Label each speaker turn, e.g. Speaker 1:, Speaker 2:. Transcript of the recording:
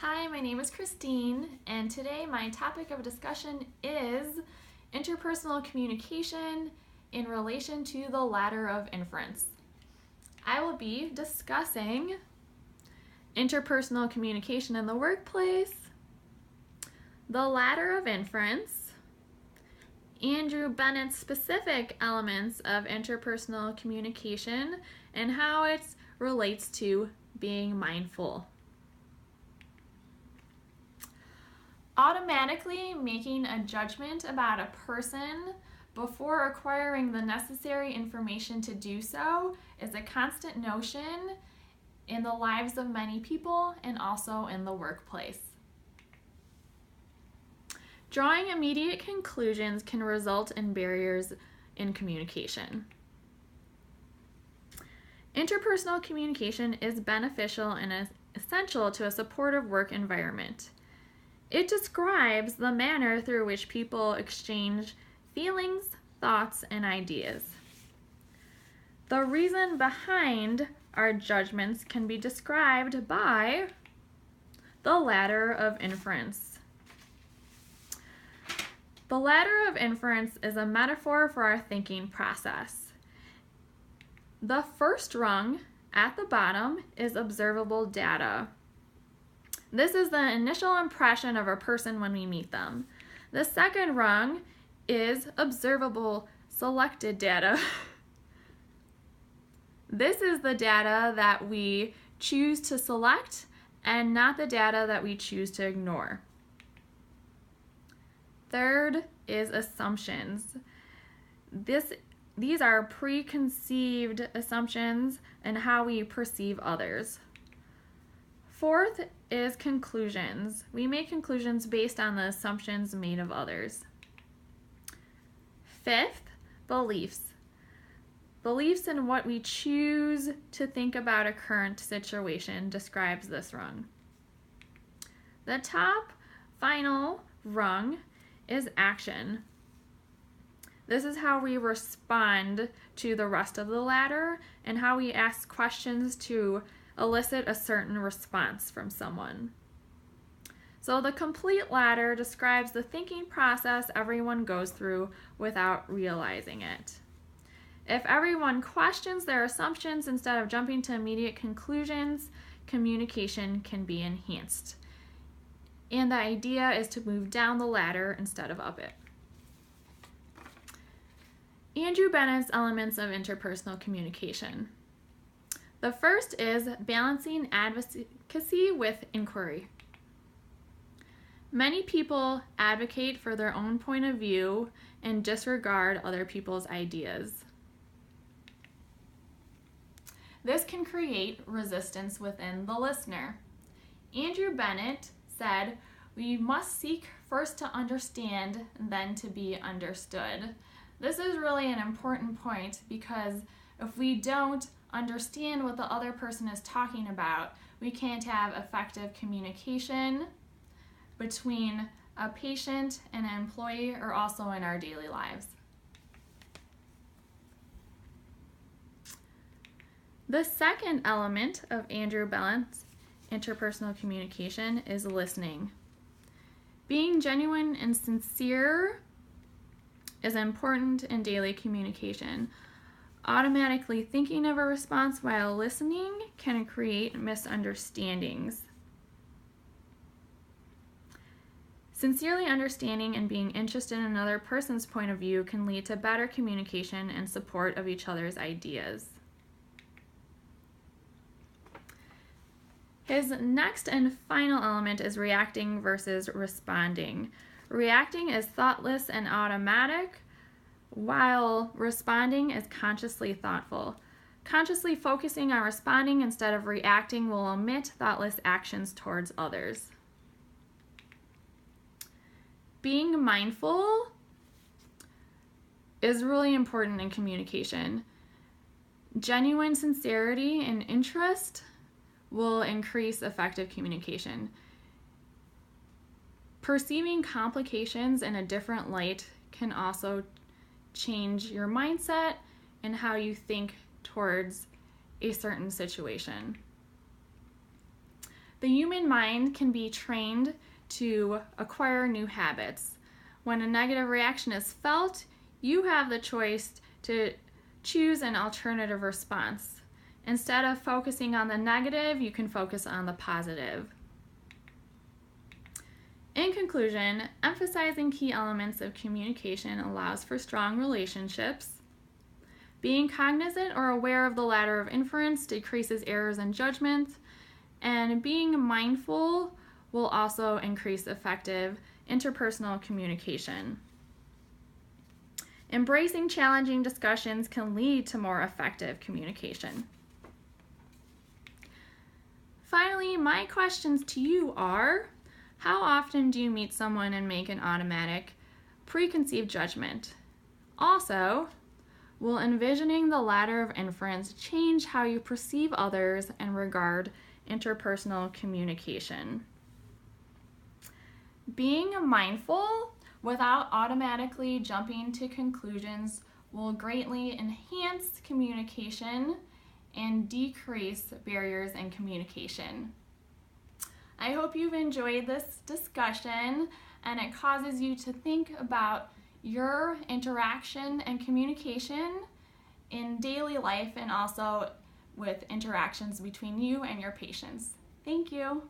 Speaker 1: Hi, my name is Christine, and today my topic of discussion is interpersonal communication in relation to the ladder of inference. I will be discussing interpersonal communication in the workplace, the ladder of inference, Andrew Bennett's specific elements of interpersonal communication, and how it relates to being mindful. Automatically making a judgment about a person before acquiring the necessary information to do so is a constant notion in the lives of many people and also in the workplace. Drawing immediate conclusions can result in barriers in communication. Interpersonal communication is beneficial and essential to a supportive work environment. It describes the manner through which people exchange feelings, thoughts, and ideas. The reason behind our judgments can be described by the ladder of inference. The ladder of inference is a metaphor for our thinking process. The first rung at the bottom is observable data. This is the initial impression of a person when we meet them. The second rung is observable selected data. This is the data that we choose to select and not the data that we choose to ignore. Third is assumptions. These are preconceived assumptions and how we perceive others. Fourth is conclusions. We make conclusions based on the assumptions made of others. Fifth, beliefs. Beliefs in what we choose to think about a current situation describes this rung. The top final rung is action. This is how we respond to the rest of the ladder and how we ask questions to elicit a certain response from someone. So the complete ladder describes the thinking process everyone goes through without realizing it. If everyone questions their assumptions instead of jumping to immediate conclusions, communication can be enhanced. And the idea is to move down the ladder instead of up it. Andrew Bennett's elements of interpersonal communication. The first is balancing advocacy with inquiry. Many people advocate for their own point of view and disregard other people's ideas. This can create resistance within the listener. Andrew Bennett said, "We must seek first to understand, then to be understood." This is really an important point because if we don't understand what the other person is talking about, we can't have effective communication between a patient and an employee or also in our daily lives. The second element of Andrew Bennett's interpersonal communication is listening. Being genuine and sincere is important in daily communication. Automatically thinking of a response while listening can create misunderstandings. Sincerely understanding and being interested in another person's point of view can lead to better communication and support of each other's ideas. His next and final element is reacting versus responding. Reacting is thoughtless and automatic, while responding is consciously thoughtful. Consciously focusing on responding instead of reacting will omit thoughtless actions towards others. Being mindful is really important in communication. Genuine sincerity and interest will increase effective communication. Perceiving complications in a different light can also change your mindset and how you think towards a certain situation. The human mind can be trained to acquire new habits. When a negative reaction is felt, you have the choice to choose an alternative response. Instead of focusing on the negative, you can focus on the positive. In conclusion, emphasizing key elements of communication allows for strong relationships. Being cognizant or aware of the ladder of inference decreases errors in judgment, and being mindful will also increase effective interpersonal communication. Embracing challenging discussions can lead to more effective communication. Finally, my questions to you are, how often do you meet someone and make an automatic preconceived judgment? Also, will envisioning the ladder of inference change how you perceive others and regard interpersonal communication? Being mindful without automatically jumping to conclusions will greatly enhance communication and decrease barriers in communication. I hope you've enjoyed this discussion and it causes you to think about your interaction and communication in daily life and also with interactions between you and your patients. Thank you.